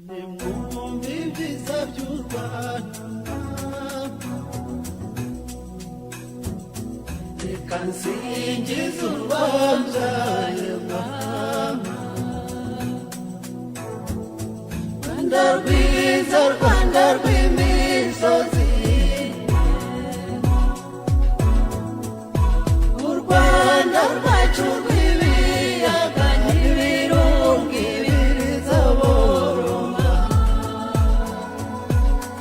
nimwumve ibyiza by'u Rwanda, reka nsingize urwabyaye mama. Rwanda rwiza, Rwanda rw'imisozi, u Rwanda rwacu rw'ibiyaga n'ibirunga ibiriza boroma.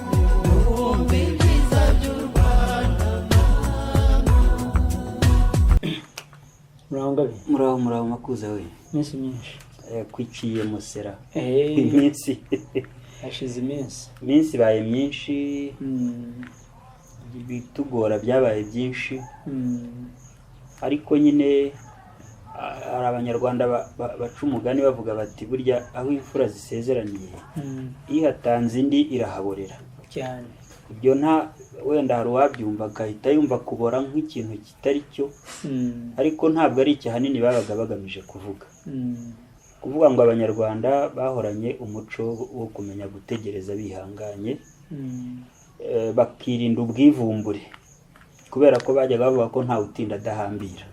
Nimwumve ibyiza by'u Rwanda. muraho makuza we iminsi myinshi kwiciye musera Eh. iminsi hashize iminsi iminsi baye myinshi, bitugora byabaye byinshi, ariko nyine hari abanyarwanda baca umugani bavuga bati burya aho imfura zisezeraniye ihatanze indi irahaborera cyane. ibyo nta wenda hari uwabyumva agahita yumva kubora nk'ikintu kitari cyo, ariko ntabwo ari icyo ahanini babaga bagamije kuvuga ngo abanyarwanda bahoranye umuco wo kumenya gutegereza bihanganye, bakirinda ubwivumbure kubera ko bajyaga bavuga ko ntawe utinda adahambira.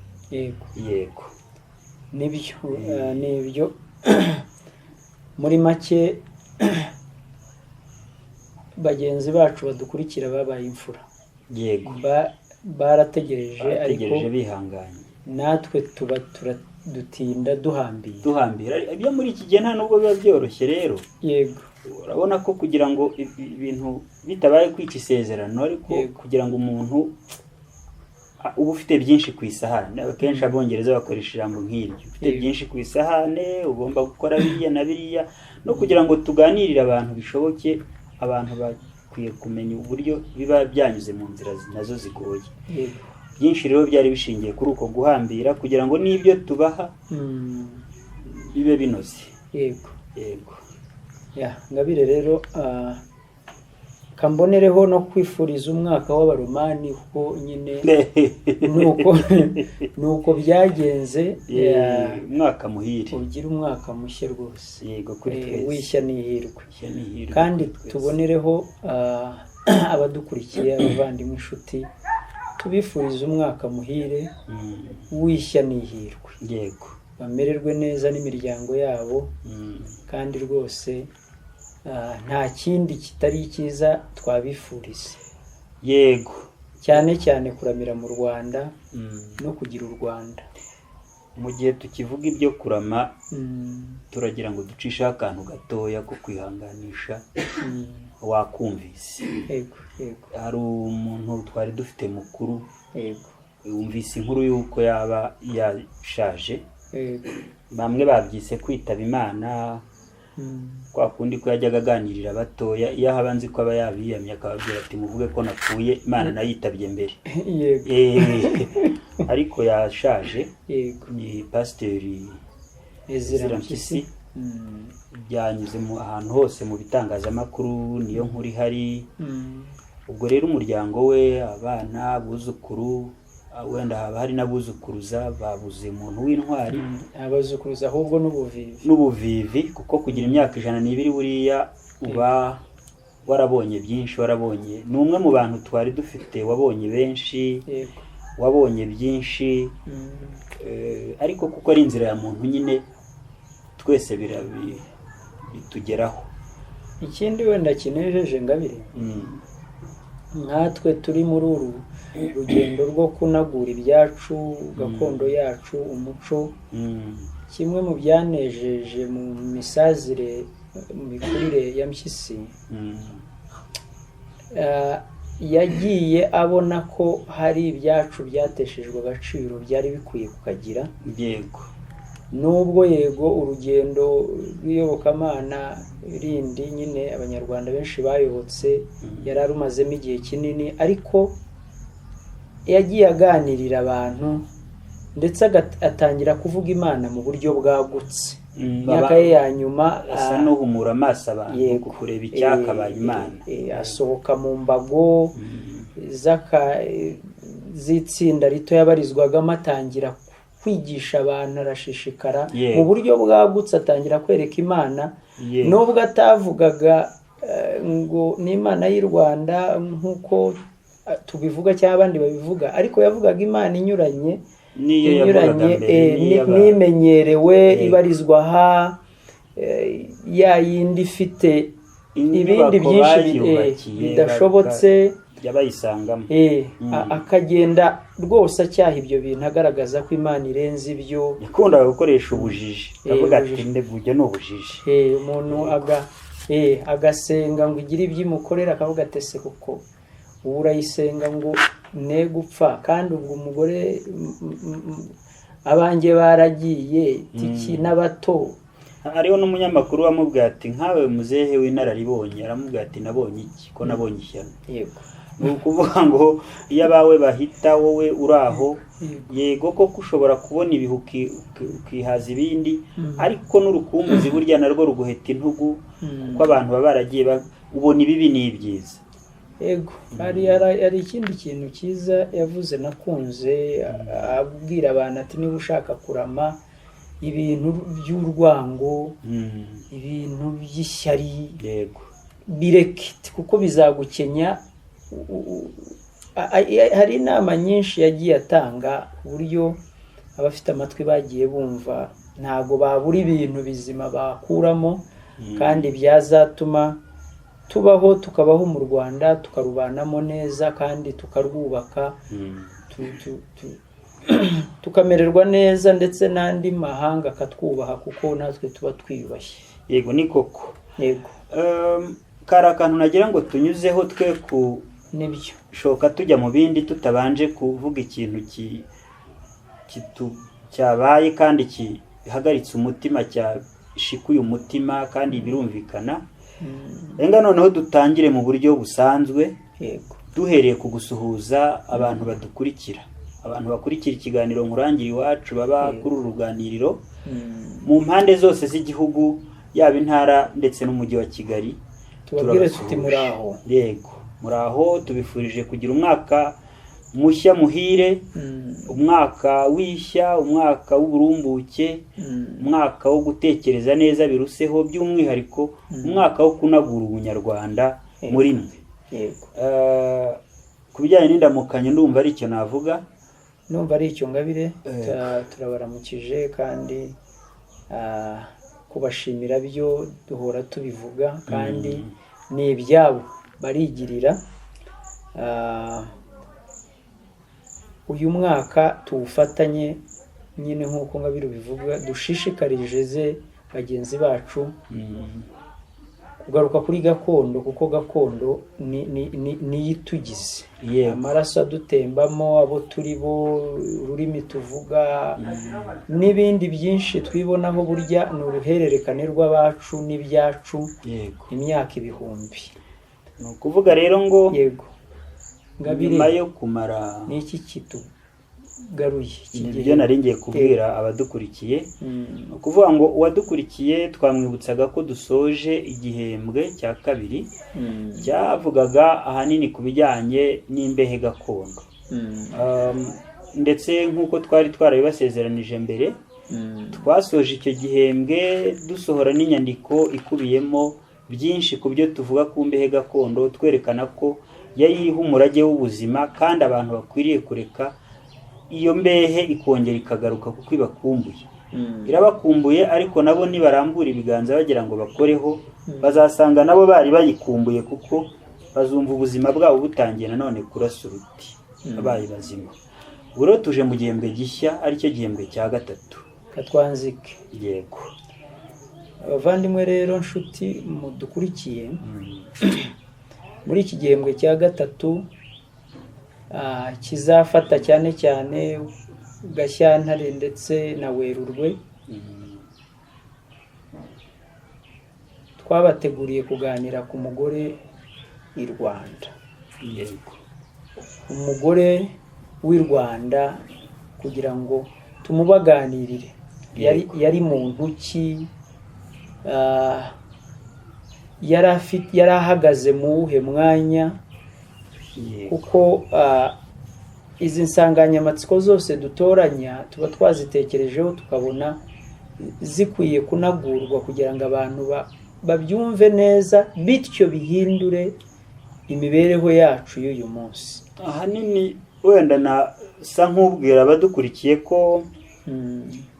Yego nibyo muri make bagenzi bacu badukurikira babaye imfura. Yego barategereje ariko bihanganye, natwe tuba dutinda duhambira. ibyo muri iki gihe nta nubwo biba byoroshye rero. Yego urabona ko kugira ngo ibintu bitabaye kwica isezerano, ariko kugira ngo umuntu uba ufite byinshi ku isahane, akenshi abongereza bakoresha ijambo nk'iryo, ufite byinshi ku isahane ugomba gukora biriya na biriya, no kugira ngo tuganirire abantu bishoboke, abantu bakwiye kumenya uburyo biba byanyuze mu nzira nazo zigoye. Byinshi rero byari bishingiye kuri uko guhambira kugira ngo n'ibyo tubaha bibe binoze. Yego Ngabire rero kambonereho no kwifuriza umwaka w'abaromani kuko nyine nuko byagenze. Umwaka muhire, ugira umwaka mushya rwose. Yego kuri twese, wishya n'ihirwe. Kandi tubonereho abadukurikiye, abavandimwe, inshuti, tubifuriza umwaka muhire wishya n'ihirwe. Yego bamererwe neza n'imiryango yabo, kandi rwose nta kindi kitari cyiza twabifuriza. Yego cyane cyane kuramira mu Rwanda no kugira u Rwanda. Mu gihe tukivuga ibyo kurama, turagira ngo ducisheho akantu gatoya ko kwihanganisha wakumvise. Yego hari umuntu twari dufite mukuru, wumvise inkuru y'uko yaba yashaje. Bamwe babyise kwitaba Imana, kwa kundi ko yajyaga aganirira abatoya, iyo haba nzi ko aba yabiyamye akababwira ati muvuge ko napfuye, Imana nayitabye mbere. Ariko yashaje. Ni Pasiteri Ezra Mpyisi. Byanyuze ahantu hose mu bitangazamakuru, niyo nkuru ihari. Ubwo rero umuryango we, abana, abuzukuru, wenda haba hari n'abuzukuruza, babuze umuntu w'intwari. Abazukuruza ahubwo n'ubuvivi, kuko kugira imyaka 102 buriya uba warabonye byinshi, warabonye. Ni umwe mu bantu twari dufite wabonye benshi, wabonye byinshi, ariko kuko ari inzira ya muntu nyine twese bitugeraho. Ikindi wenda kinejeje Ngabire, nkatwe turi muri uru rugendo rwo kunagura ibyacu, gakondo yacu, umuco, kimwe mu byanejeje mu misazire, mu mikurire ya Mpyisi, yagiye abona ko hari ibyacu byateshejwe agaciro byari bikwiye kukagira. Yego nubwo urugendo rw'iyobokamana rindi nyine abanyarwanda benshi bayobotse yari arumazemo igihe kinini, ariko yagiye aganirira abantu ndetse atangira kuvuga Imana mu buryo bwagutse. Imyaka ye ya nyuma asa n'uhumura amaso abantu kureba icyakabaye Imana. Asohoka mu mbago z'itsinda rito yabarizwagamo, atangira kwigisha abantu, arashishikara mu buryo bwagutse, atangira kwereka Imana Yego. nubwo atavugaga ngo n'Imana y'u Rwanda nk'uko tubivuga cyangwa abandi babivuga, ariko yavugaga Imana inyuranye niyo yavugaga mbere n'imenyerewe ibarizwa aha, ya yindi ifite ibindi byinshi bidashobotse yabayisangamo. akagenda rwose acyaha ibyo bintu, agaragaza ko Imana irenze ibyo. yakundaga gukoresha ubujiji, avuga ati ndebujye ni ubujiji. Umuntu agasenga ngo igire ibyo imukorera, akavuga ati ese kuko ubu urayisenga ngo ne gupfa, kandi ubwo umugore abanjye baragiye tiki n'abato. hariho n'umunyamakuru wamubwira ati nkawe muzehe w'inararibonye, aramubwira ati nabonye iki ko nabonye ishyano. Yego. ni ukuvuga ngo iyo abawe bahita wowe uraho, yego koko ushobora kubona ibihu ukihaza ibindi, ariko n'urukumbuzi burya narwo ruguheta intugu, kuko abantu baba baragiye ubona ibibi n'ibyiza. Yego. hari ikindi kintu cyiza yavuze nakunze, abwira abantu ati niba ushaka kurama ibintu by'urwango, ibintu by'ishyari, yego, bireke kuko bizagukenya. Hari inama nyinshi yagiye atanga, uburyo abafite amatwi bagiye bumva ntago babura ibintu bizima bakuramo, kandi byazatuma tubaho tukabaho mu Rwanda tukarubanamo neza, kandi tukarwubaka tukamererwa neza, ndetse n'andi mahanga akatwubaha kuko natwe tuba twiyubashye. Yego, ni koko. Yego. Kari akantu nagira ngo tunyuzeho twe ku nibyo shoka tujya mu bindi tutabanje kuvuga ikintu cyabaye kandi gihagaritse umutima, cyashikuye umutima, kandi birumvikana. Enga noneho dutangire mu buryo busanzwe. Yego. Duhereye ku gusuhuza abantu badukurikira, abantu bakurikira ikiganiro Nkurangira Iwacu, baba kuri uru ruganiriro mu mpande zose z'igihugu, yaba intara ndetse n'umujyi wa Kigali. Tubabwire tuti muraho. Yego, muraho, tubifurije kugira umwaka mushya muhire, umwaka w'ishya, umwaka w'uburumbuke, umwaka wo gutekereza neza biruseho, by'umwihariko umwaka wo kunagura ubunyarwanda muri mwe. Yego. Ku bijyanye n'indamukanyo ndumva ari icyo navuga. Numva ari icyo Ngabire. Turabaramukije, kandi kubashimira byo duhora tubivuga, kandi ni ibyabo barigirira. Uyu mwaka tuwufatanye nyine nk'uko Ngabire bivuga, dushishikarije bagenzi bacu kugaruka kuri gakondo, kuko gakondo ni itugize. Amaraso adutembamo, abo turi bo, ururimi tuvuga, n'ibindi byinshi twibonaho, burya ni uruhererekane rw'abacu n'ibyacu imyaka ibihumbi. Ni ukuvuga rero ngo yego, Ngabire, nyuma yo kumara ni iki kitugaruye? Ibyo nari ngiye kubwira abadukurikiye. Ni ukuvuga ngo uwadukurikiye twamwibutsaga ko dusoje igihembwe cya kabiri cyavugaga ahanini ku bijyanye n'imbehe gakondo, ndetse nk'uko twari twarabibasezeranije mbere, twasoje icyo gihembwe dusohora n'inyandiko ikubiyemo byinshi ku byo tuvuga ku mbehe gakondo, twerekana ko yari umurage w'ubuzima, kandi abantu bakwiriye kureka iyo mbehe ikongera ikagaruka kuko ibakumbuye. Irabakumbuye, ariko nabo nibarambura ibiganza bagira ngo bakoreho, bazasanga nabo bari bayikumbuye, kuko bazumva ubuzima bwabo butangiye nanone kurasa uruti, abaye bazima. Ubu rero tuje mu gihembwe gishya, aricyo gihembwe cya gatatu. Katwanzike. Yego. Abavandimwe rero, nshuti mudukurikiye, muri iki gihembwe cya gatatu kizafata cyane cyane Gashyantare ndetse na Werurwe, twabateguriye kuganira ku mugore i Rwanda. Yego. Umugore w'i Rwanda, kugira ngo tumubaganirire. Yari muntu ki? Yari ahagaze mu wuhe mwanya? Kuko izi nsanganyamatsiko zose dutoranya tuba twazitekerejeho, tukabona zikwiye kunagurwa kugira ngo abantu babyumve neza bityo bihindure imibereho yacu y'uyu munsi. ahanini wenda nasa nk'ubwira abadukurikiye ko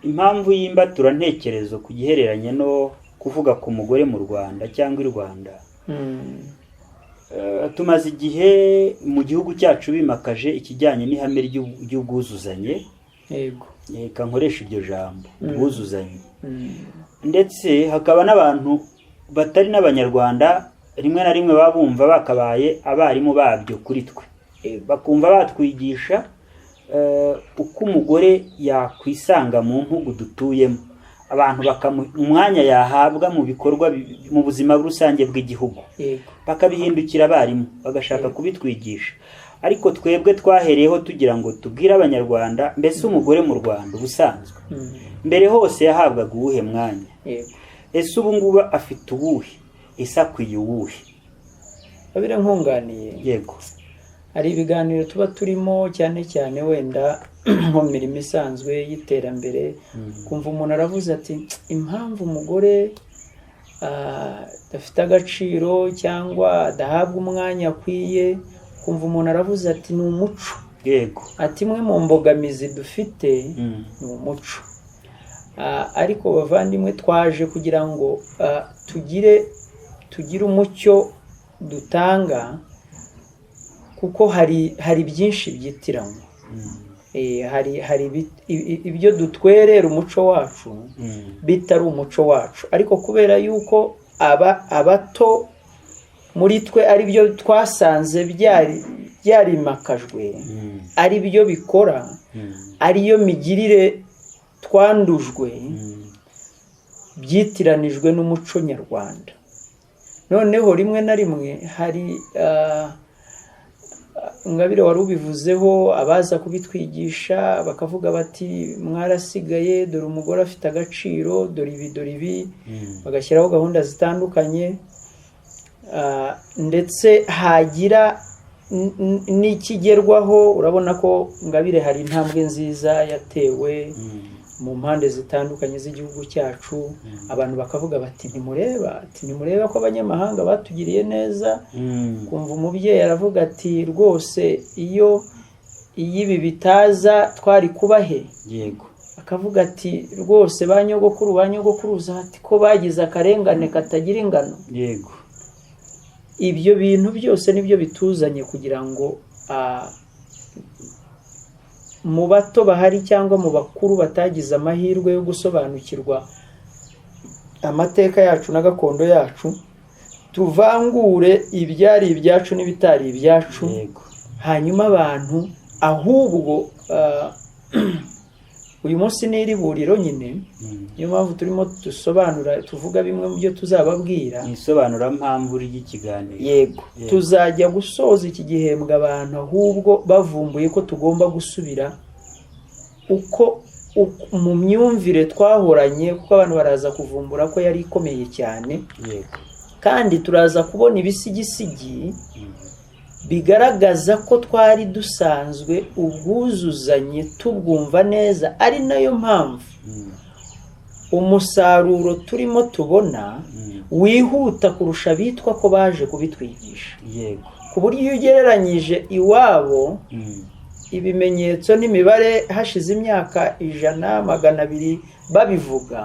impamvu y'imbaturantecyerezo ku gihereranye no kuvuga ku mugore mu Rwanda cyangwa i Rwanda, tumaze igihe mu gihugu cyacu bimakaje ikijyanye n'ihame ry'ubwuzuzanye. Yego. Reka nkoresha iryo jambo ubwuzuzanye. Ndetse hakaba n'abantu batari n'abanyarwanda rimwe na rimwe babumva bakabaye abarimu babyo kuri twe, bakumva batwigisha uko umugore yakwisanga mu mpugu dutuyemo, abantu umwanya yahabwa mu bikorwa mu buzima rusange bw'igihugu, bakabihindukira abarimu bagashaka kubitwigisha. Ariko twebwe twahereyeho tugira ngo tubwire abanyarwanda mbese umugore mu Rwanda ubusanzwe mbere hose yahabwaga uwuhe mwanya, ese ubu ngubu afite uwuhe, ese akwiye uwuhe? Babire nkunganiye. Yego. Hari ibiganiro tuba turimo cyane cyane wenda mu mirimo isanzwe y'iterambere, kumva umuntu aravuze ati impamvu umugore adafite agaciro cyangwa adahabwa umwanya akwiye, kumva umuntu aravuze ati ni umuco. Yego. Ati imwe mu mbogamizi dufite ni umuco. Ariko bavandimwe, twaje kugira ngo tugire umucyo dutanga, kuko hari byinshi byitiranywa. Hari ibyo dutwerera umuco wacu bitari umuco wacu, ariko kubera yuko abato muri twe ari byo twasanze byarimakajwe, ari byo bikora, ariyo migirire twandujwe, byitiranijwe n'umuco nyarwanda. Noneho rimwe na rimwe hari Ingabire wari ubivuzeho, abaza kubitwigisha bakavuga bati mwarasigaye, dore umugore afite agaciro, dore ibi, bagashyiraho gahunda zitandukanye, ndetse hagira n'ikigerwaho. Urabona ko Ingabire hari intambwe nziza yatewe mu mpande zitandukanye z'igihugu cyacu, abantu bakavuga bati ntimureba ko abanyamahanga batugiriye neza. Kumva umubyeyi aravuga ati rwose iyo ibi bitaza twari kubahe. Yego. Akavuga ati rwose ba nyogokuruza ati ko bagize akarengane katagira ingano. Yego. Ibyo bintu byose nibyo bituzanye kugira ngo mu bato bahari cyangwa mu bakuru batagize amahirwe yo gusobanukirwa amateka yacu na gakondo yacu, tuvangure ibyari ibyacu n'ibitari ibyacu. Hanyuma abantu ahubwo uyu munsi ni iriburiro nyine, niyo mpamvu turimo dusobanura, tuvuga bimwe mu byo tuzababwira. Isobanura mpamvu ry'ikiganiro. Yego. Tuzajya gusoza iki gihembwe abantu ahubwo bavumbuye ko tugomba gusubira uko mu myumvire twahoranye, kuko abantu baraza kuvumbura ko yari ikomeye cyane. Yego. Kandi turaza kubona ibisigisigi bigaragaza ko twari dusanzwe ubwuzuzanye tubwumva neza, ari nayo mpamvu umusaruro turimo tubona wihuta kurusha bitwa ko baje kubitwigisha. Yego. Ku buryo iyo ugereranyije iwabo ibimenyetso n'imibare hashize imyaka 100, 200 babivuga,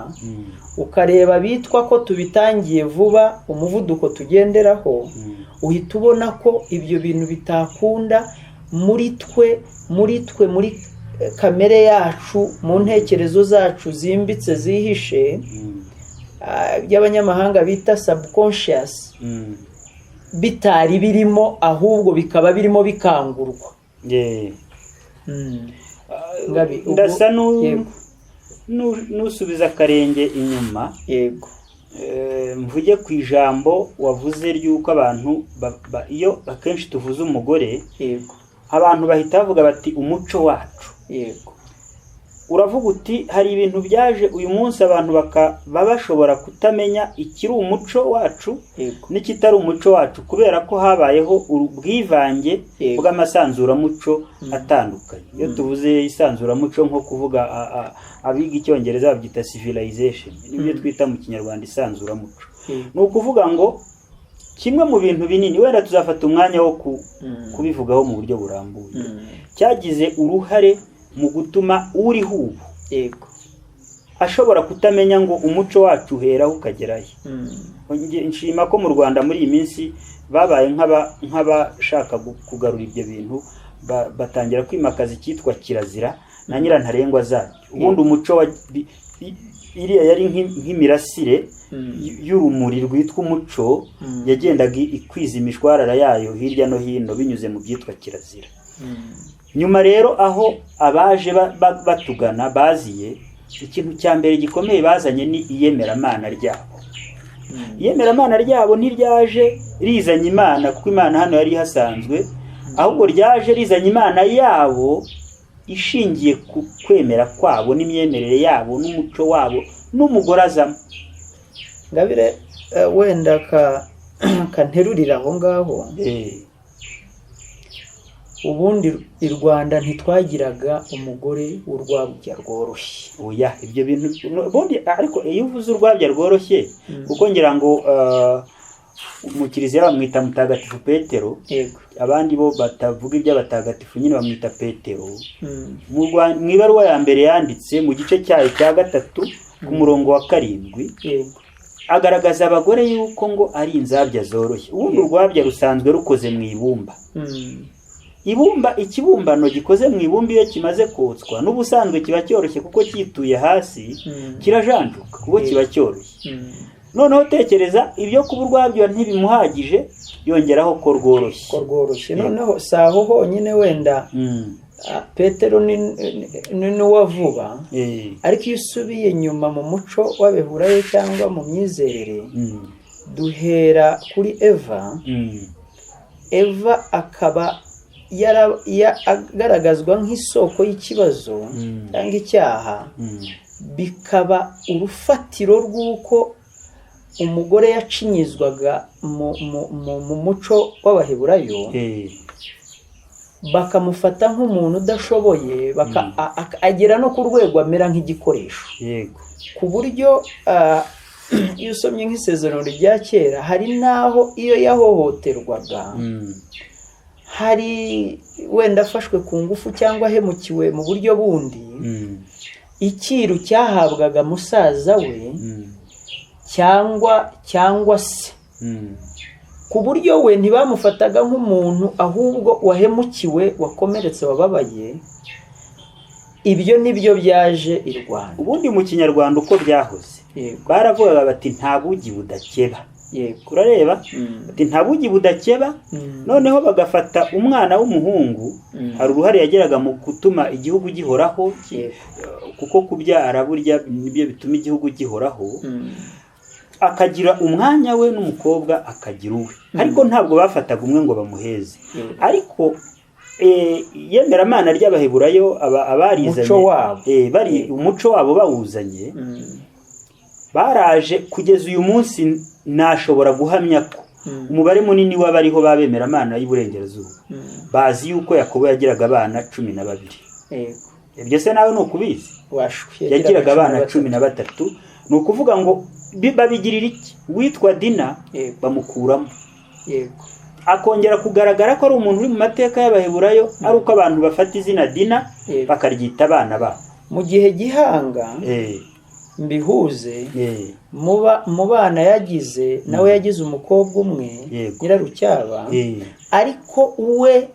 ukareba bitwa ko tubitangiye vuba, umuvuduko tugenderaho, uhita ubona ko ibyo bintu bitakunda muri twe, muri kamere yacu, mu ntekerezo zacu zimbitse zihishe, by'abanyamahanga bita subconscious, bitari birimo, ahubwo bikaba birimo bikangurwa. Ndasa nusubiza akarenge inyuma. Yego. Mvuge ku ijambo wavuze ry'uko abantu iyo akenshi tuvuze umugore, yego, abantu bahita bavuga bati umuco wacu. Yego. Uravuga uti hari ibintu byaje uyu munsi abantu baba bashobora kutamenya ikiri umuco wacu n'ikitari umuco wacu, kubera ko habayeho ubwivange bw'amasanzuramuco atandukanye. Iyo tuvuze isanzuramuco nko kuvuga abiga icyongereza babyita civilization, nibyo twita mu kinyarwanda isanzuramuco. ni ukuvuga ngo kimwe mu bintu binini wenda tuzafata umwanya wo kubivugaho mu buryo burambuye cyagize uruhare mu gutuma uriho ubu ashobora kutamenya ngo umuco wacu uheraho ukagerayo. Nshima ko mu Rwanda muri iyi minsi babaye nk'abashaka kugarura ibyo bintu batangira kwimakaza icyitwa kirazira na nyirantarengwa zacyo. Ubundi umuco iriya yari nk'imirasire y'urumuri rwitwa umuco yagendaga ikwiza imishwarara yayo hirya no hino binyuze mu byitwa kirazira. Nyuma rero aho abaje batugana baziye, ikintu cya mbere gikomeye bazanye ni iyemeramana ryabo. Iyemeramana ryabo ntiryaje rizanye Imana, kuko Imana hano yari hasanzwe, ahubwo ryaje rizanye Imana yabo ishingiye ku kwemera kwabo n'imyemerere yabo n'umuco wabo n'umugore azamo. Ngabire wenda kanterurira aho ngaho. Ubundi i Rwanda ntitwagiraga umugore w'urwabya rworoshye. Oya, ibyo bintu ubundi ariko iyo uvuze urwabya rworoshye kuko ngira ngo mu kiliziya bamwita Mutagatifu Petero, abandi bo batavuga iby'abatagatifu nyine bamwita Petero. Mu ibaruwa ya mbere yanditse mu gice cyayo cya 3 ku murongo wa 7 agaragaza abagore yuko ngo ari inzabya zoroshye. Ubundi urwabya rusanzwe rukoze mu ibumba. Ikibumbano gikoze mu ibumba iyo kimaze kotswa n'ubusanzwe kiba cyoroshye kuko cyituye hasi kirajanjuka kuko kiba cyoroshye. Noneho tekereza ibyo kuba urwabyo ntibimuhagije yongeraho ko rworoshye. Noneho saho honyine wenda Petero ni n'uwa vuba, ariko iyo usubiye nyuma mu muco w'abehurayo cyangwa mu myizerere, duhera kuri Eva akaba agaragazwa nk'isoko y'ikibazo cyangwa icyaha, bikaba urufatiro rw'uko umugore yacinyizwaga mu muco w'abaheburayo, bakamufata nk'umuntu udashoboye, agera no ku rwego amera nk'igikoresho. Ku buryo iyo usomye nk'isezerano rya kera, hari n'aho iyo yahohoterwaga, hari wenda afashwe ku ngufu cyangwa ahemukiwe mu buryo bundi, icyiru cyahabwaga musaza we cyangwa se, ku buryo we ntibamufataga nk'umuntu ahubwo wahemukiwe, wakomeretse, wababaye. Ibyo nibyo byaje i Rwanda. Ubundi mu Kinyarwanda uko byahoze baravugaga bati nta bugi budakeba. Urareba bati nta bugi budakeba. Noneho bagafata umwana w'umuhungu, hari uruhare yageraga mu gutuma igihugu gihoraho, kuko kubyara burya nibyo bituma igihugu gihoraho. Akagira umwanya we n'umukobwa akagira uwe, ariko ntabwo bafataga umwe ngo bamuheze. Ariko iyemeramana ry'abaheburayo abarizanye bari umuco wabo bawuzanye, baraje kugeza uyu munsi nashobora guhamya ko umubare munini w'abariho babemeramana y'Iburengerazuba bazi yuko Yakobo yagiraga abana 12. Ibyo se nawe nukubizi? Yagiraga abana 13. Ni ukuvuga ngo babigirira iki? Witwa Dina bamukuramo, akongera kugaragara ko ari umuntu uri mu mateka y'abaheburayo, ari uko abantu bafata izina Dina bakaryita abana babo. Mu gihe gihanga mbihuze, mu bana yagize nawe yagize umukobwa umwe Nyirarucyaba, ariko we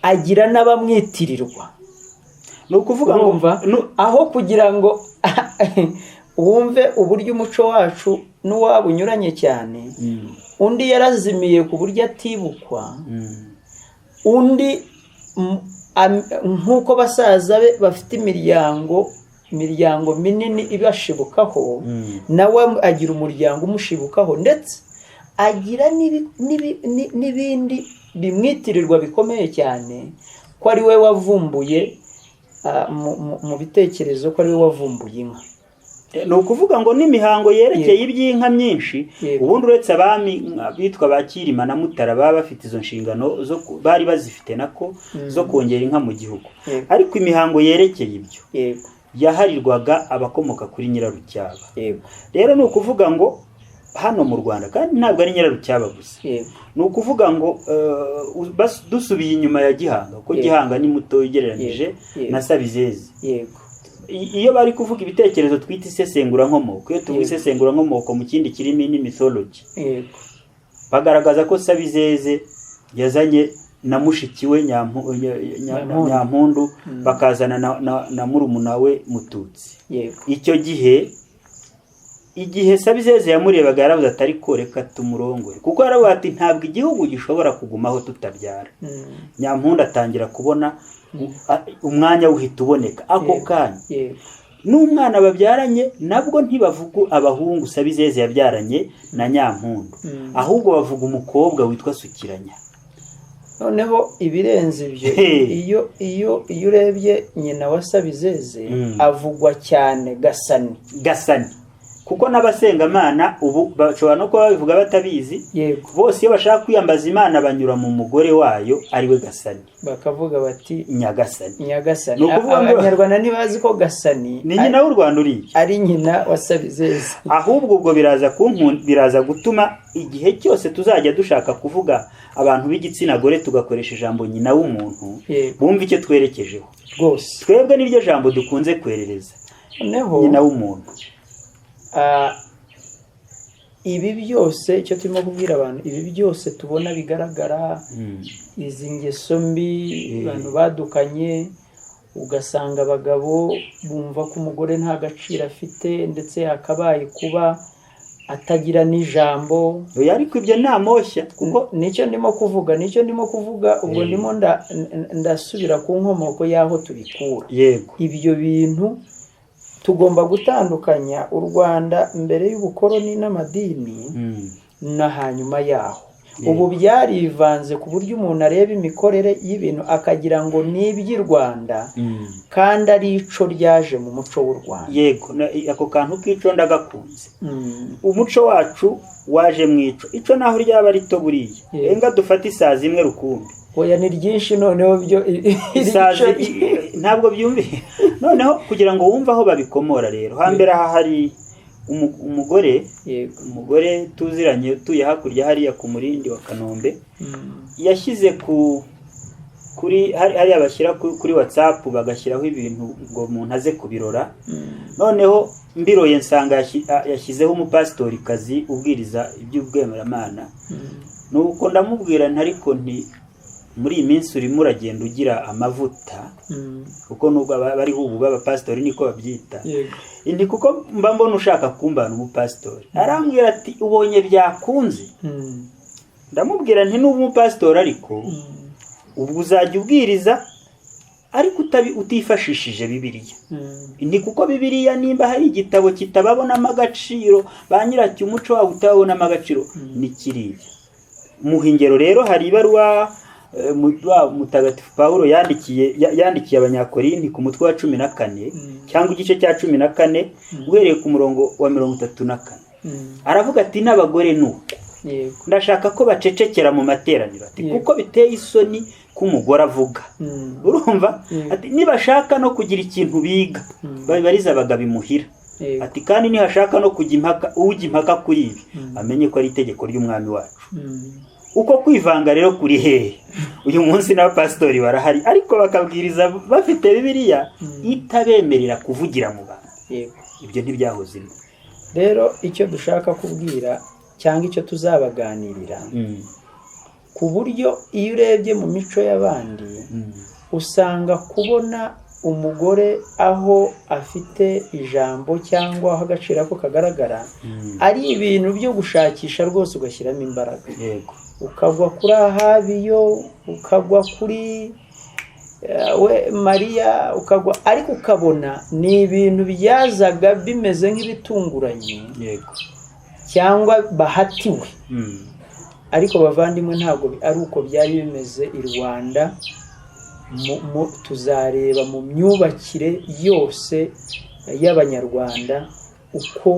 agira n'abamwitirirwa. Ni ukuvuga ngo aho kugira ngo wumve uburyo umuco wacu n'uwabo unyuranye cyane, undi yarazimiye ku buryo atibukwa, undi nk'uko basaza be bafite imiryango minini ibashibukaho, nawe agira umuryango umushibukaho, ndetse agira n'ibindi bimwitirirwa bikomeye cyane, ko ari we wavumbuye mu bitekerezo ko ari we wavumbuye inka. Ni ukuvuga ngo n'imihango yerekeye iby'inka myinshi, ubundi uretse abami bitwa ba Kirima na Mutara baba bafite izo nshingano bari bazifite nako zo kongera inka mu gihugu, ariko imihango yerekeye ibyo yaharirwaga abakomoka kuri Nyirarucyaba. Rero ni ukuvuga ngo hano mu Rwanda kandi ntabwo ari Nyirarucyaba gusa. Ni ukuvuga ngo dusubiye inyuma ya Gihanga kuko Gihanga ni muto ugereranyije na Sabizeze. Iyo bari kuvuga ibitekerezo twita isesengura-nkomoko, iyo tuvuga isesengura-nkomoko mu kindi kirimi ni mythology, bagaragaza ko Sabizeze yazanye na mushiki we Nyampundu bakazana na murumuna we Mututsi. Icyo igihe Sabizeze yamurebaga yaravuze ati ariko reka tumurongore, kuko yaravuga ati ntabwo igihugu gishobora kugumaho tutabyara. Nyampundu atangira kubona umwanya uhita uboneka ako kanya. N'umwana babyaranye nabwo ntibavuga abahungu Sabizeze yabyaranye na Nyampundu, ahubwo bavuga umukobwa witwa Sukiranya. Noneho ibirenze ibyo iyo urebye nyina wa Sabizeze avugwa cyane Gasani, kuko n'abasengamana ubu bashobora no kuba babivuga batabizi. Bose iyo bashaka kwiyambaza Imana banyura mu mugore wayo ariwe Gasani, bakavuga bati Nyagasani. Abanyarwanda ntibazi ko Gasani ni nyina w'u Rwanda ari nyina wa Sabizeze. Ahubwo ubwo biraza gutuma igihe cyose tuzajya dushaka kuvuga abantu b'igitsina gore tugakoresha ijambo nyina w'umuntu, bumva icyo twerekejeho rwose. Twebwe niryo jambo dukunze kwerereza, nyina w'umuntu. Ibi byose icyo turimo kubwira abantu, ibi byose tubona bigaragara, izi ngeso mbi abantu badukanye, ugasanga abagabo bumva ko umugore nta gaciro afite, ndetse yakabaye kuba atagira n'ijambo. Ariko ibyo nta moshya, kuko nicyo ndimo kuvuga ubwo ndimo ndasubira ku nkomoko y'aho tubikura. Ibyo bintu tugomba gutandukanya u Rwanda mbere y'ubukoroni n'amadini na hanyuma yaho. Ubu byarivanze ku buryo umuntu areba imikorere y'ibintu akagira ngo ni iby'i Rwanda kandi ari ico ryaje mu muco w'u Rwanda. Ako kantu k'ico ndagakunze. Umuco wacu waje mu ico naho ryaba rito buriya. Enga dufata isazi imwe rukumbi. Oya ni ryinshi noneho byo isazi ntabwo byumviye. Noneho kugira ngo wumve aho babikomora rero, hambere aha hari umugore tuziranye utuye hakurya hariya ku Murindi wa Kanombe, yashyize kuri hariya bashyira kuri WhatsApp bagashyiraho ibintu ngo umuntu aze kubirora. Noneho mbiroye nsanga yashyizeho umupasitorikazi ubwiriza iby'ubwemeramana. Nuko ndamubwira ntariko muri iyi minsi urimo uragenda ugira amavuta, kuko nubwo bariho ubu b'abapasitori niko babyita. Indi kuko mba mbona ushaka kumbana umupasitori. Arambwira ati ubonye byakunze. Ndamubwira nti n'ubu umupasitori ariko ubwo uzajya ubwiriza ariko utifashishije Bibiliya. Indi kuko Bibiliya nimba hari igitabo kitababonamo agaciro, ba nyiracyo umuco wabo utababonamo agaciro ni kiriya. Mu ingero rero hari ibaruwa Mutagatifu Pawulo yandikiye Abanyakorinti ku mutwe wa 14 cyangwa igice cya 14 uhereye ku murongo wa 34. Aravuga ati n'abagore nuko ndashaka ko bacecekera mu materaniro, ati kuko biteye isoni ko umugore avuga. Urumva? Ati nibashaka no kugira ikintu biga babariza bagabimuhira. Ati kandi nihashaka no kujya impaka kuri ibi amenye ko ari itegeko ry'umwami wacu. Uko kwivanga rero kuri hehe uyu munsi n'abapasitori barahari, ariko bakabwiriza bafite Bibiliya itabemerera kuvugira mu bantu. Ibyo ntibyahozemo. Rero icyo dushaka kubwira cyangwa icyo tuzabaganirira, ku buryo iyo urebye mu mico y'abandi usanga kubona umugore aho afite ijambo cyangwa aho agaciro ko kagaragara ari ibintu byo gushakisha rwose ugashyiramo imbaraga. Ukagwa kuri Ahabiyo, ukagwa kuri Mariya, ukagwa, ariko ukabona ni ibintu byazaga bimeze nk'ibitunguranye cyangwa bahatiwe. Ariko bavandimwe ntabwo ari uko byari bimeze i Rwanda. Tuzareba mu myubakire yose y'Abanyarwanda uko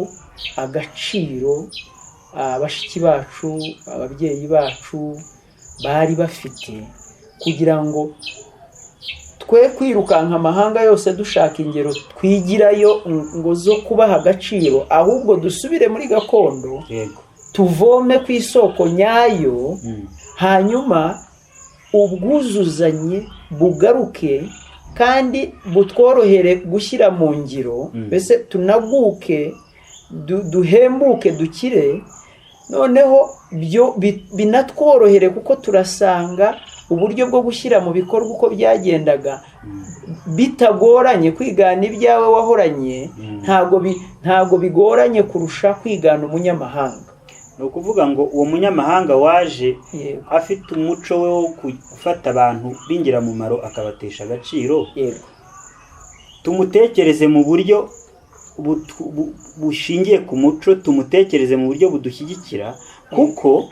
agaciro abashiki bacu, ababyeyi bacu bari bafite, kugira ngo twe kwirukanka amahanga yose dushaka ingero twigirayo ngo zo kubaha agaciro, ahubwo dusubire muri gakondo tuvome ku isoko nyayo, hanyuma ubwuzuzanye bugaruke kandi butworohere gushyira mu ngiro, mbese tunaguke, duhembuke, dukire, noneho binatworohere kuko turasanga uburyo bwo gushyira mu bikorwa uko byagendaga bitagoranye. Kwigana ibyawe wahoranye ntago bigoranye kurusha kwigana umunyamahanga. ni ukuvuga ngo uwo munyamahanga waje afite umuco we wo gufata abantu b'ingirakamaro akabatesha agaciro, tumutekereze mu buryo bushingiye ku muco, tumutekereze mu buryo budushyigikira, kuko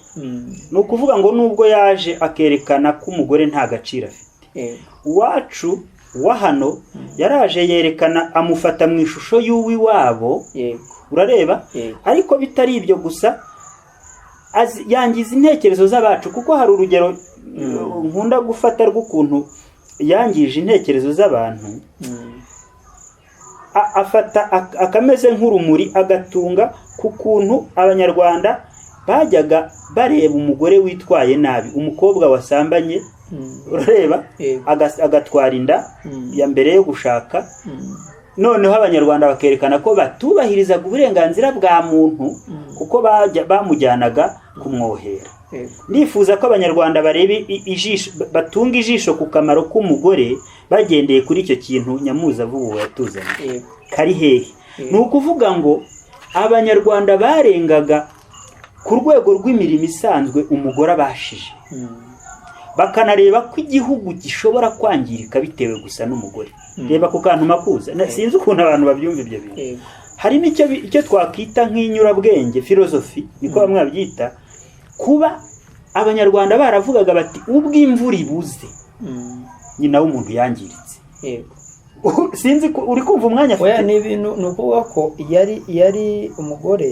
ni ukuvuga ngo nubwo yaje akerekana ko umugore nta gaciro afite, uwacu wa hano yaraje yerekana, amufata mu ishusho y'uw'iwabo, urareba, ariko bitari ibyo gusa, yangiza intekerezo z'abacu, kuko hari urugero nkunda gufata rw'ukuntu yangije intekerezo z'abantu. Afata akameze nk'urumuri agatunga ku kuntu abanyarwanda bajyaga bareba umugore witwaye nabi, umukobwa wasambanye, urareba, agatwara inda ya mbere yo gushaka, noneho abanyarwanda bakerekana ko batubahirizaga uburenganzira bwa muntu kuko bamujyanaga kumwohera. Nifuza ko abanyarwanda bareba ijisho, batunga ijisho ku kamaro k'umugore bagendeye kuri icyo kintu nyamuzavubu yatuzanye. Kari hehe? Ni ukuvuga ngo abanyarwanda barengaga ku rwego rw'imirimo isanzwe umugore abashije, bakanareba ko igihugu gishobora kwangirika bitewe gusa n'umugore. Reba ku kantu makuza, sinzi ukuntu abantu babyumva ibyo bintu. Harimo icyo twakwita nk'inyurabwenge, filozofi, niko bamwe babyita, kuba abanyarwanda baravugaga bati ubw'imvura ibuze nyina w'umuntu yangiritse. Sinzi ko uri kumva umwanya afite. Oya, ni ibintu ni ukuvuga ko yari umugore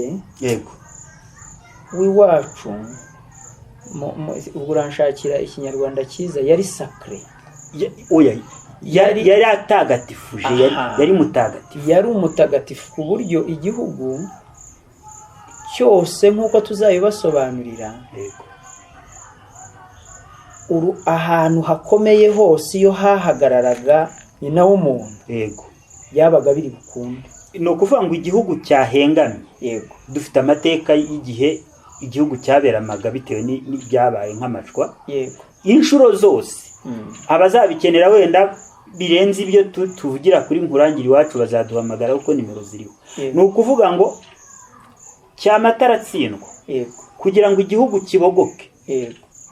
w'iwacu, ubwo uranshakira ikinyarwanda cyiza, yari sacré. Oya, yari atagatifuje, yari mutagatifu. Yari umutagatifu ku buryo igihugu cyose nk'uko tuzabibasobanurira, ahantu hakomeye hose iyo hahagararaga nyina w'umuntu, yabaga biri bukunde. Ni ukuvuga ngo igihugu cyahengamye. Dufite amateka y'igihe igihugu cyaberamaga bitewe n'ibyabaye nk'amacwa. Inshuro zose abazabikenera wenda birenze ibyo tuvugira kuri Nkurangira iwacu bazaduhamagara kuko nimero ziriho. Ni ukuvuga ngo Cyamatara atsindwa kugira ngo igihugu kibogoke,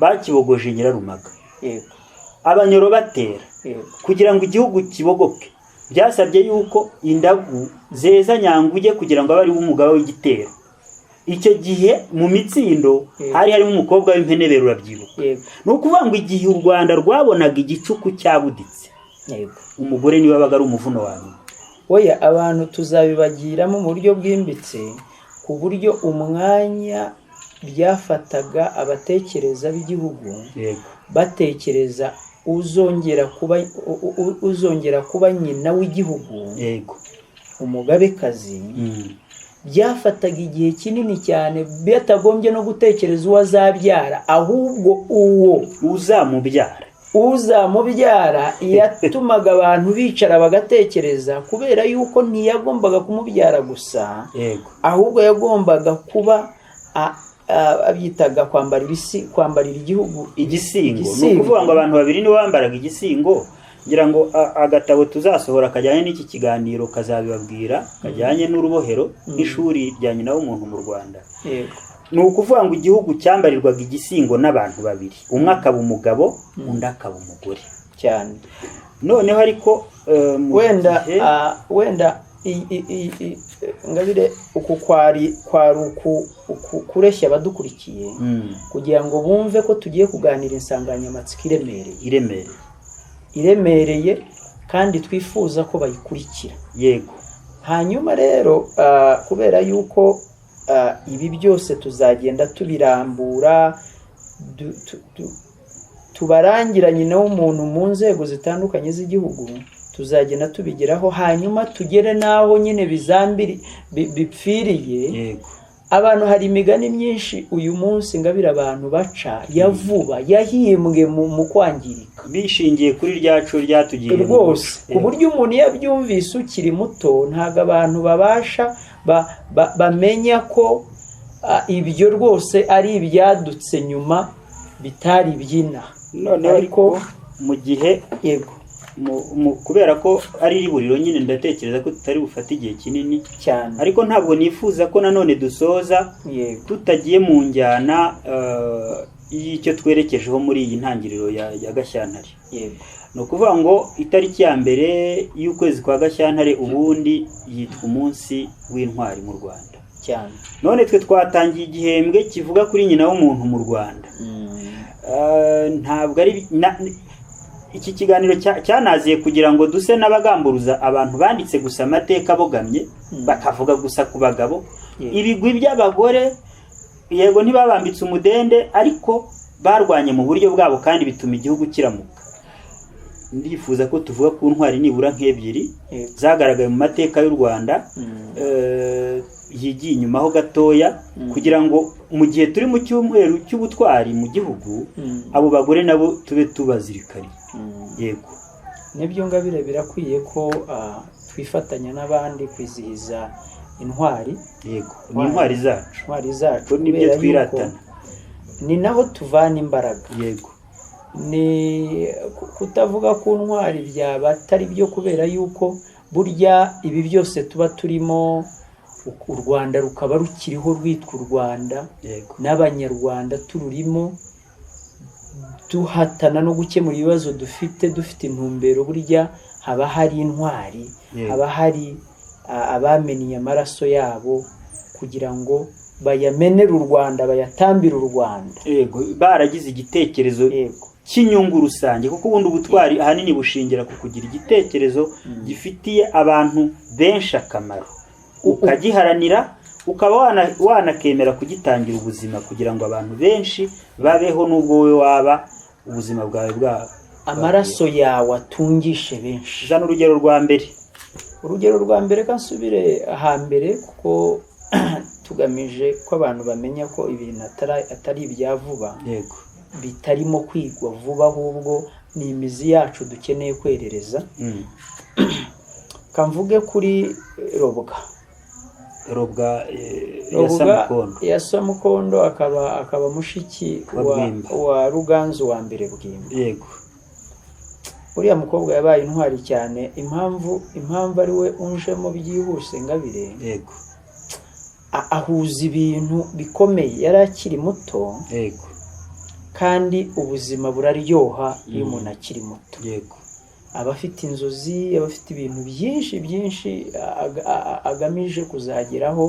bakibogoje Nyirarumaga. Abanyoro batera kugira ngo igihugu kibogoke, byasabye yuko indagu zeza Nyanguge kugira ngo abe ari umugabo w'igitero. Icyo gihe mu mitsindo hari harimo umukobwa w'impenebero, urabyibuka. Ni ukuvuga ngo igihe u Rwanda rwabonaga igicuku cyabuditse, umugore niwe wabaga ari umuvuno wa nyuma. Oya, abantu tuzabibagiramo mu buryo bwimbitse, ku buryo umwanya byafataga abatekereza b'igihugu batekereza uzongera kuba nyina w'igihugu, umugabekazi, byafataga igihe kinini cyane, batagombye no gutekereza uwo azabyara, ahubwo uwo uzamubyara yatumaga abantu bicara bagatekereza, kubera yuko ntiyagombaga kumubyara gusa, ahubwo yagombaga kuba abyitaga kwambarira igihugu igisingo. Ni ukuvuga ngo abantu babiri nibo bambaraga igisingo. Ngira ngo agatabo tuzasohora kajyanye n'iki kiganiro kazabibabwira, kajyanye n'urubohero n'ishuri rya nyina w'umuntu mu Rwanda. Ni ukuvuga ngo igihugu cyambarirwaga igisingo n'abantu babiri, umwe akaba umugabo, undi akaba umugore cyane. Noneho ariko wenda Ngabire uku kwari kureshya abadukurikiye, kugira ngo bumve ko tugiye kuganira insanganyamatsiko iremereye kandi twifuza ko bayikurikira. Hanyuma rero kubera yuko ibi byose tuzagenda tubirambura, tubarangira nyina w'umuntu mu nzego zitandukanye z'igihugu, tuzagenda tubigeraho, hanyuma tugere naho nyine bipfiriye, abantu hari imigani myinshi uyu munsi ngabira abantu baca ya vuba yahimbwe mu kwangirika bishingiye kuri ryacu ryatugiye rwose ku buryo umuntu iyo abyumvise ukiri muto ntabwo abantu babasha bamenya ko ibyo rwose ari ibyadutse nyuma bitari ibyina. noneho ariko mu gihe yego kubera ko ari iburiro nyine ndatekereza ko tutari bufate igihe kinini cyane, ariko ntabwo nifuza ko nanone dusoza tutagiye mu njyana y'icyo twerekejeho muri iyi ntangiriro ya Gashyantare. ni ukuvuga ngo itariki ya mbere y'ukwezi kwa Gashyantare ubundi yitwa umunsi w'intwari mu Rwanda cyane. none twe twatangiye igihembwe kivuga kuri nyina w'umuntu mu Rwanda. ntabwo ari iki kiganiro cyanaziye kugira ngo duse n'abagamburuza abantu banditse gusa amateka abogamye bakavuga gusa ku bagabo, ibigwi by'abagore yego ntibabambitse umudende ariko barwanye mu buryo bwabo kandi bituma igihugu kiramuka. ndifuza ko tuvuga ku ntwari nibura nk'ebyiri zagaragaye mu mateka y'u Rwanda, yigiye inyuma ho gatoya kugira ngo mu gihe turi mu cyumweru cy'ubutwari mu gihugu abo bagore nabo tube tubazirikanye. yego nibyo ngabire birakwiye ko twifatanya n'abandi kwizihiza intwari. yego ni intwari zacu nibyo twiratana, ni naho tuvana imbaraga. yego ni kutavuga ku ntwari byaba atari byo kubera yuko burya ibi byose tuba turimo u Rwanda rukaba rukiriho rwitwa u Rwanda, n'abanyarwanda tururimo duhatana no gukemura ibibazo dufite intumbero. burya haba hari intwari, haba hari abameniye amaraso yabo kugira ngo bayamenere u Rwanda, bayatambire u Rwanda. yego baragize igitekerezo cy'inyungu rusange, kuko ubundi ubutwari ahanini bushingira ku kugira igitekerezo gifitiye abantu benshi akamaro, ukagiharanira ukaba wanakemera kugitangira ubuzima kugira ngo abantu benshi babeho n'ubwo wowe waba ubuzima bwawe bwabo amaraso yawe atungishe benshi. zana urugero rwa mbere kansubire hambere kuko tugamije ko abantu bamenya ko ibintu atari ibya vuba, yego bitarimo kwigwa vuba, ahubwo ni imizi yacu dukeneye kwerereza. kamvuge kuri Robwa ya Samukondo akaba mushiki wa Ruganzu wa mbere Bwimba. yego uriya mukobwa yabaye intwari cyane, impamvu ari we unjemo byihuse ngabire. yego ahuza ibintu bikomeye, yari akiri muto. yego kandi ubuzima buraryoha iyo umuntu akiri muto. yego aba afite inzozi, aba afite ibintu byinshi agamije kuzageraho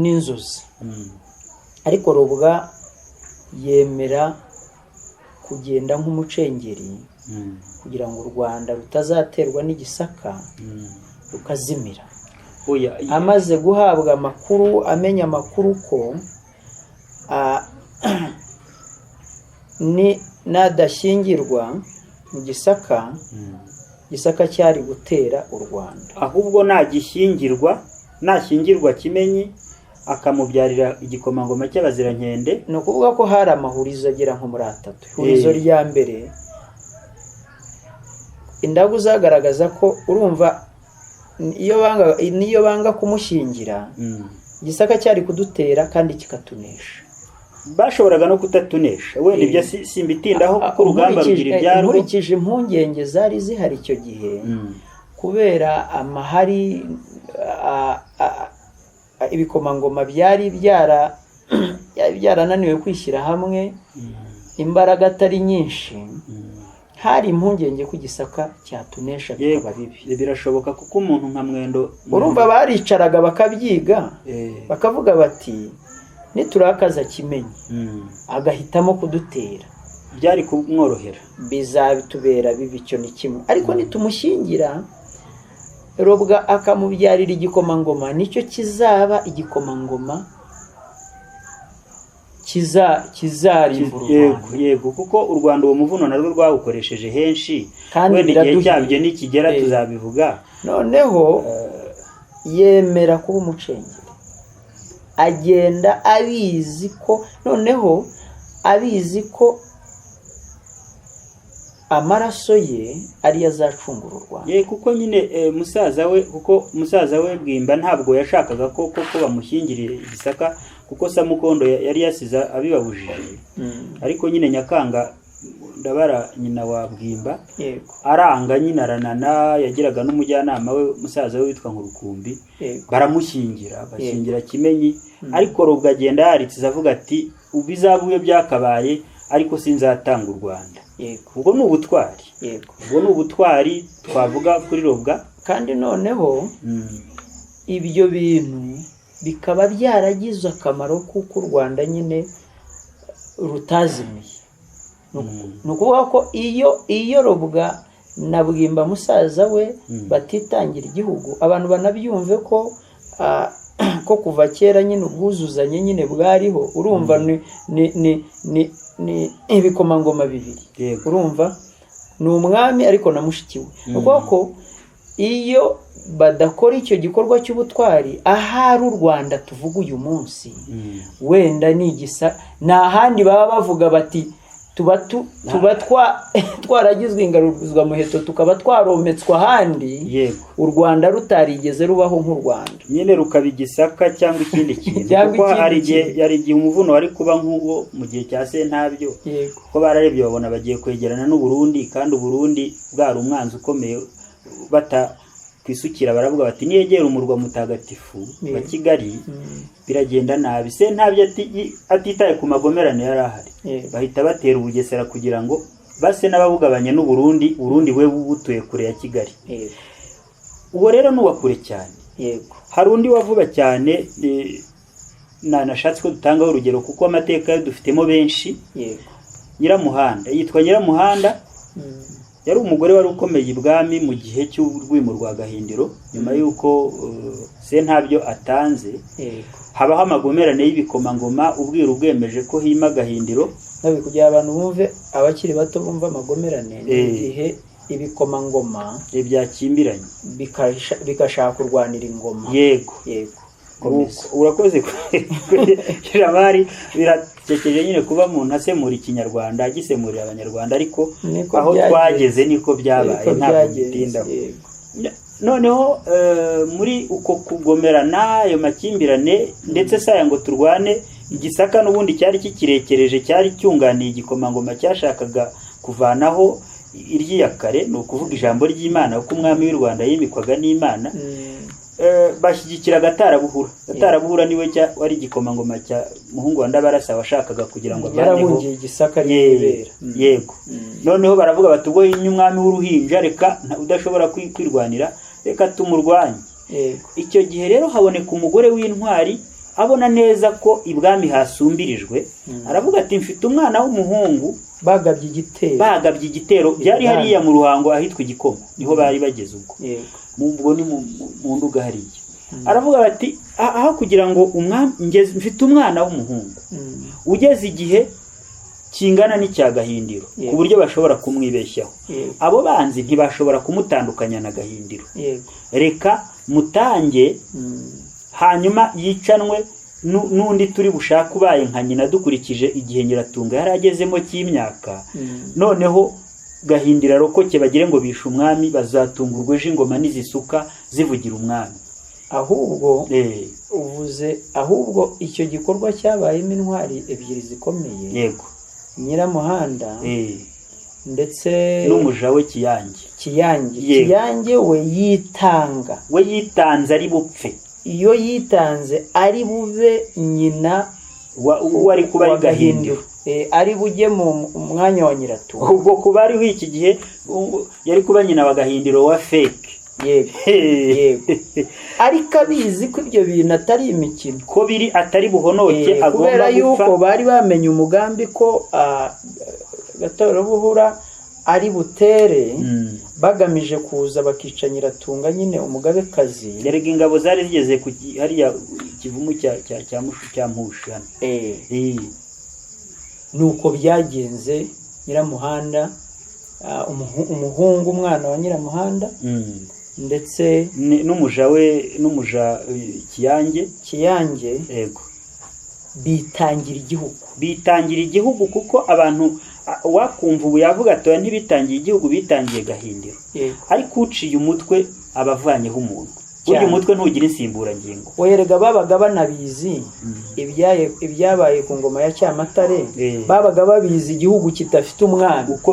n'inzozi. ariko Robwa yemera kugenda nk'umucengeri kugira ngo u Rwanda rutazaterwa n'igisaka rukazimira. amaze guhabwa amakuru, amenya amakuru ko nadashyingirwa mu Gisaka cyari gutera u Rwanda, ahubwo nashyingirwa Kimenyi akamubyarira igikomangoma cy'Abazirankende. ni ukuvuga ko hari amahurizo agera nko muri 3. ihurizo rya mbere, indagu zagaragaza ko urumva niyo banga kumushyingira Gisaka cyari kudutera kandi kikatunesha. bashoboraga no kutatunesha, wenda ibyo simbitindaho kuko urugamba rugira ibyaro. nkurikije impungenge zari zihari icyo gihe kubera amahari, ibikomangoma byari byarananiwe kwishyira hamwe, imbaraga atari nyinshi. hari impungenge ko Gisaka cyatunesha bikaba bibi. birashoboka kuko umuntu nka Mwendo urumva baricaraga bakabyiga, bakavuga bati niturakaza Kimenyi agahitamo kudutera byari kumworohera, bizabitubera bibi. icyo ni kimwe. ariko nitumushyingira Robwa akamubyarira igikomangoma, nicyo kizaba igikomangoma kizarimbura u Rwanda. yego kuko u Rwanda uwo muvuno narwo rwawukoresheje henshi, wenda igihe cyabyo nikigera tuzabivuga. noneho yemera kuba umucengeri agenda abizi ko noneho abizi ko amaraso ye ariyo azacungura u Rwanda. kuko nyine musaza we Bwimba ntabwo yashakaga ko bamushyingirira i Gisaka kuko Samukondo yari yasize abibabujije. Ariko nyine Nyakanga Ndabara nyina wa Bwimba aranga nyine aranana, yagiraga n'umujyanama we musaza we witwa Nkurukumbi, baramushyingira bashyingira Kimenyi. Ariko Robwa agenda yaritse avuga ati ubizabuye byakabaye ariko sinzatanga u Rwanda. Ubwo ni ubutwari. Ubwo ni ubutwari twavuga kuri Robwa. Kandi noneho ibyo bintu bikaba byaragize akamaro kuko u Rwanda nyine rutazimiye. Ni ukuvuga ko iyo Robwa na Bwimba musaza we batitangira igihugu, abantu banabyumve ko kuva kera nyine ubwuzuzanye nyine bwariho. Urumva ni ibikomangoma bibiri. Urumva ni umwami ariko na mushiki we. Ni ukuvuga ko iyo badakora icyo gikorwa cy'ubutwari, ahari u Rwanda tuvuga uyu munsi wenda nigisa nta handi baba bavuga bati tuba twaragizwe ingaruzwa muheto tukaba twarometswa ahandi, u Rwanda rutarigeze rubaho nk'u Rwanda nyine rukaba Gisaka cyangwa ikindi kintu. Kuko hari igihe umuvuno wari kuba nk'uwo mu gihe cya Sentabyo, kuko bararebye babona bagiye kwegerana n'u Burundi, kandi u Burundi bwari umwanzi ukomeye kwisukira. Baravuga bati niyegera umurwa mutagatifu wa Kigali biragenda nabi. Sentabyo atitaye ku magomerane yari ahari, bahita batera u Bugesera kugira ngo base n'ababugabanye n'u Burundi we butuye kure ya Kigali. Uwo rero nuwa kure cyane. Hari undi wavuba cyane nashatse ko dutangaho urugero kuko amateka yo dufitemo benshi. Nyiramuhanda, yitwa Nyiramuhanda, yari umugore wari ukomeye ibwami mu gihe cy'urwimo rwa Gahindiro. Nyuma y'uko Sentabyo atanze, habaho amagomerane y'ibikomangoma, ubwiru bwemeje ko hima Gahindiro. Kugira abantu bumve, abakiri bato bumva amagomerane igihe ibikomangoma byakimbiranye bigashaka kurwanira ingoma. Urakoze kirabari. Biracekeje nyine kuba umuntu asemura Ikinyarwanda agisemurira Abanyarwanda, ariko aho twageze niko byabaye, ntabwo bitindaho. Noneho muri uko kugomerana ayo makimbirane, ndetse saya ngo turwane, Igisaka n'ubundi cyari kikirekereje, cyari cyunganiye igikomangoma cyashakaga kuvanaho iry'iyakare, ni ukuvuga ijambo ry'Imana, kuko umwami w'u Rwanda yimikwaga n'Imana. Bashyigikira Gatarabuhura. Gatarabuhura niwe wari igikomangoma cya muhungu wa Ndabarasa washakaga kugira ngo avaneho Gisaka n'ibera. Noneho baravuga bati ubwo umwami w'uruhinja reka udashobora kwirwanira, reka tumurwanye. Icyo gihe rero haboneka umugore w'intwari abona neza ko ibwami hasumbirijwe. Aravuga ati mfite umwana w'umuhungu. Bagabye igitero byari hariya mu Ruhango ahitwa Igikoma, niho bari bageze ubwo. Ubwo ni mu Nduga hariya. Aravuga bati aho kugira ngo mfite umwana w'umuhungu ugeze igihe kingana n'icya Gahindiro, ku buryo bashobora kumwibeshyaho. Abo banzi ntibashobora kumutandukanya na Gahindiro. Reka mutange, hanyuma yicanwe n'undi turi bushaka ubaye nka nyina, dukurikije igihe Nyiratunga yari agezemo cy'imyaka. Noneho Gahindiro arokoke, bagire ngo bishe umwami, bazatungurwe ejo ingoma n'izisuka zivugira umwami. Ahubwo icyo gikorwa cyabayemo intwari ebyiri zikomeye. Nyiramuhanda ndetse n'umuja we Kiyange we yitanze ari bupfe. Iyo yitanze ari bube nyina wari kuba ari Gahindiro, ari bujye mu mwanya wa Nyiratunga. Ubwo kuba ariho iki gihe yari kuba nyina wa Gahindiro wa fake. Ariko abizi ko ibyo bintu atari imikino, ko biri atari buhonoke, agomba kubera yuko bari bamenye umugambi ko Gatarabuhura ari butere, bagamije kuza bakica Nyiratunga nyine umugabekazi. Yerega ingabo zari zigeze ku hariya kivumu cya Mpusha. Nuko byagenze. Nyiramuhanda, umuhungu, umwana wa Nyiramuhanda, ndetse n'umuja we, Kiyange. bitangira igihugu kuko abantu wakumva ubu yavuga ati ntibitangiye igihugu bitangiye Gahindiro, ariko uciye umutwe abavanyeho umuntu. Burya umutwe ntugira insimburangingo. Werega babaga banabizi ibyabaye ku ngoma ya Cyamatare, babaga babizi igihugu kitafite umwami uko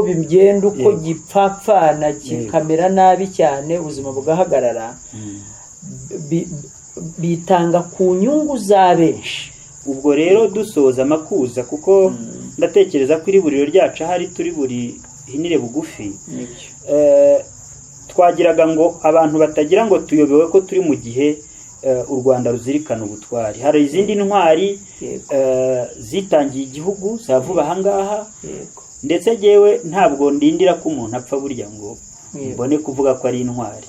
bigenda uko gipfapfana kikamera nabi cyane, ubuzima bugahagarara. Bitanga ku nyungu za benshi. Ubwo rero dusoza amakuza, kuko ndatekereza ko iri buriro ryacu ahari turi buri hinire bugufi, twagiraga ngo abantu batagira ngo tuyobewe ko turi mu gihe u Rwanda ruzirikana ubutwari. Hari izindi ntwari zitangiye igihugu za vuba aha ngaha, ndetse jewe ntabwo ndindira ko umuntu apfa burya ngo mbone kuvuga ko ari intwari.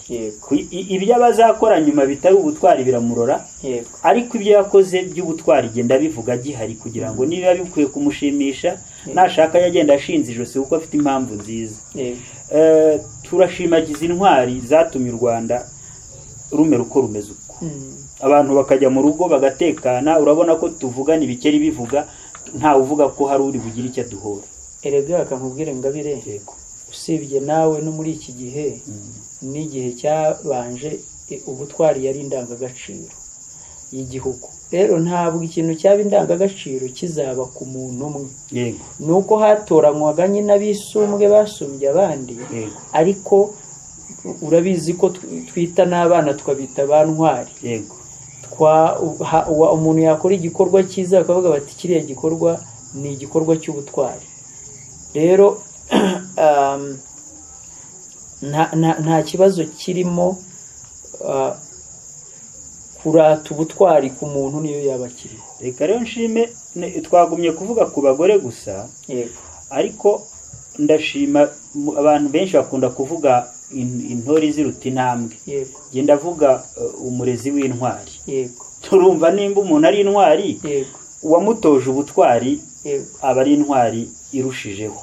Ibyo abazakora nyuma bitari ubutwari biramurora, ariko ibyo yakoze by'ubutwari genda bivuga gihari, kugira ngo niba bikwiye kumushimisha nashaka yagenda ashinze ijosi kuko afite impamvu nziza. Turashimagiza intwari zatumye u Rwanda rumera uko rumeze uko. Abantu bakajya mu rugo bagatekana, urabona ko tuvugana ibikeri bivuga, nta uvuga ko hari uri bugira icyo duhora. Erega akankubwire Ngabire, usibye nawe no muri iki gihe n'igihe cyabanje, ubutwari yari indangagaciro y'igihugu. Rero ntabwo ikintu cyaba indangagaciro kizaba ku muntu umwe. Nuko hatoranywaga nyine abisumbwe basumbye abandi, ariko urabizi ko twita n'abana tukabita ba ntwari. Umuntu yakora igikorwa cyiza bakavuga bati kiriya gikorwa ni igikorwa cy'ubutwari. Rero nta kibazo kirimo kurata ubutwari ku muntu niyo yaba akiriho. Reka rero nshime, twagumye kuvuga ku bagore gusa, ariko ndashima abantu benshi bakunda kuvuga intore ziruta intambwe. Genda avuga umurezi w'intwari. Turumva nimba umuntu ari intwari, uwamutoje ubutwari aba ari intwari irushijeho.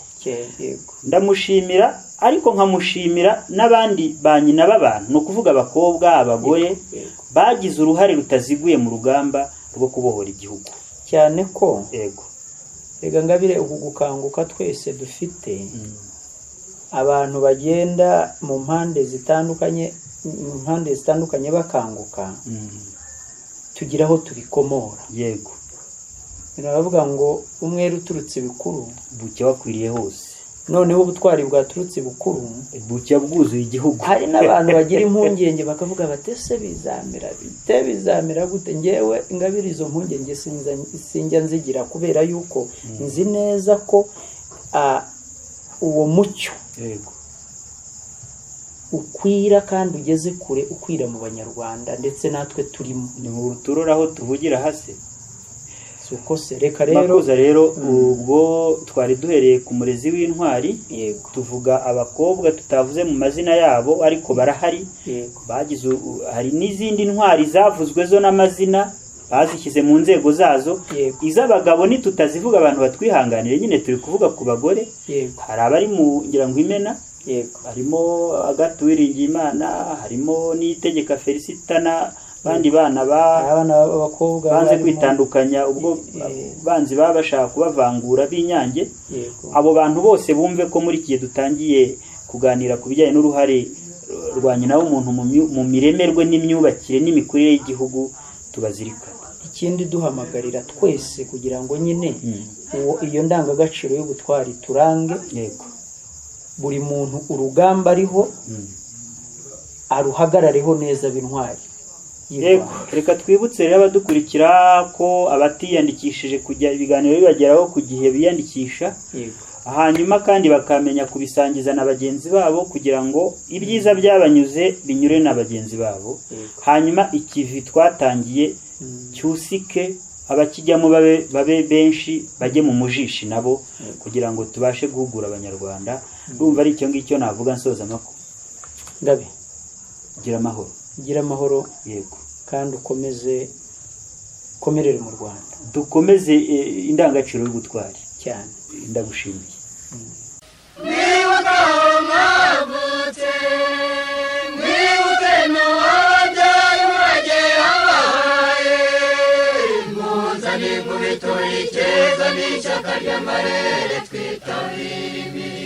Ndamushimira, ariko nkamushimira n'abandi ba nyina b'abantu, no kuvuga abakobwa, abagore bagize uruhare rutaziguye mu rugamba rwo kubohora igihugu. Cyane ko rega Ngabire, ubu gukanguka twese dufite, abantu bagenda mu mpande zitandukanye bakanguka, tugira aho tubikomora. Biravuga ngo umwere uturutse bikuru bucya wakwiriye hose. Noneho ubutwari bwaturutse bukuru bucya bwuzuye igihugu. Hari n'abantu bagira impungenge bakavuga batese bizamera gute. Ngewe Ngabire izo mpungenge sinjya nzigira, kubera yuko nzi neza ko uwo mucyo ukwira kandi ugeze kure, ukwira mu Banyarwanda, ndetse natwe turimo. Ni mu turora aho tuvugira hase. Reka rero ubwo twari duhereye ku murezi w'intwari, tuvuga abakobwa tutavuze mu mazina yabo, ariko barahari. Hari n'izindi ntwari zavuzwe zo n'amazina bazishyize mu nzego zazo. Iz'abagabo ntitutazivuga, abantu batwihanganire, nyine turi kuvuga ku bagore. Hari abari mu ngira ngo Imena, harimo Agathe Uwiringiyimana, harimo Niyitegeka Felicitana, abandi bana b'abakobwa banze kwitandukanya, ubwo banzi baba bashaka kubavangura b'Inyange. Abo bantu bose bumve ko muri iki gihe dutangiye kuganira ku bijyanye n'uruhare rwa nyina w'umuntu mu miremerwe n'imyubakire n'imikurire y'igihugu, tubazirikana. Ikindi duhamagarira twese kugira ngo nyine iyo ndangagaciro y'ubutwari turange. Buri muntu urugamba ariho aruhagarareho neza b'intwari. Reka twibutse rero abadukurikira ko abatiyandikishije kujya ibiganiro bibageraho ku gihe biyandikisha, hanyuma kandi bakamenya kubisangiza na bagenzi babo, kugira ngo ibyiza byabanyuze binyure na bagenzi babo. Hanyuma ikivi twatangiye cyusike, abakijyamo babe benshi, bajye mu mujishi nabo, kugira ngo tubashe guhugura Abanyarwanda. Urumva ari icyo ngicyo navuga nsoza amakuru. Ngabe gira amahoro. Kandi ukomerere mu Rwanda, dukomeze indangagaciro y'ubutwari cyane. Ndagushimiye. Niba ry'amarere twitabira